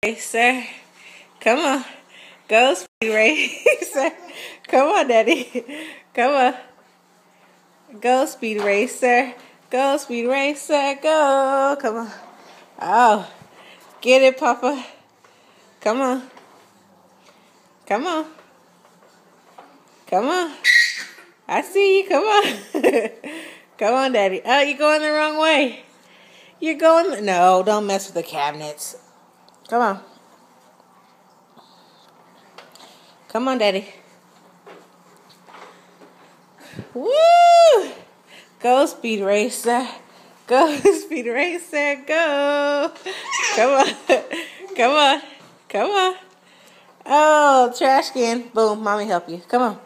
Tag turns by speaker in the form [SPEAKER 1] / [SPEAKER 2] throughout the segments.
[SPEAKER 1] Racer. Come on. Go, Speed Racer. Come on, Daddy. Come on. Go, Speed Racer. Go, Speed Racer. Go. Come on. Oh. Get it, Papa. Come on. Come on. Come on. I see you. Come on. Come on, Daddy. Oh, you're going the wrong way. You're going... No, don't mess with the cabinets. Come on. Come on, Daddy. Woo! Go, Speed Racer. Go, Speed Racer. Go. Come on. Come on. Come on. Oh, trash can. Boom. Mommy help you. Come on.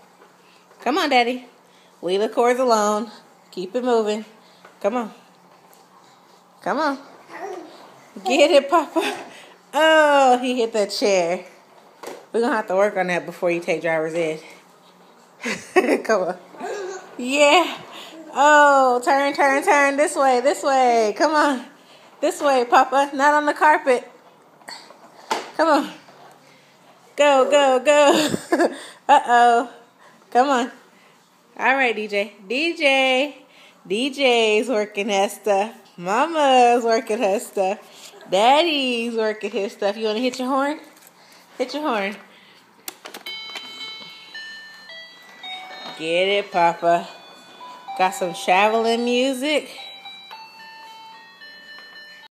[SPEAKER 1] Come on, Daddy. Leave the cords alone. Keep it moving. Come on. Come on. Get it, Papa. Oh, he hit that chair. We're going to have to work on that before you take driver's ed. Come on. Yeah. Oh, turn, turn, turn. This way, this way. Come on. This way, Papa. Not on the carpet. Come on. Go, go, go. Uh-oh. Come on. All right, DJ. DJ's working her stuff. Mama's working her stuff. Daddy's working his stuff. You want to hit your horn? Hit your horn. Get it, Papa. Got some traveling music.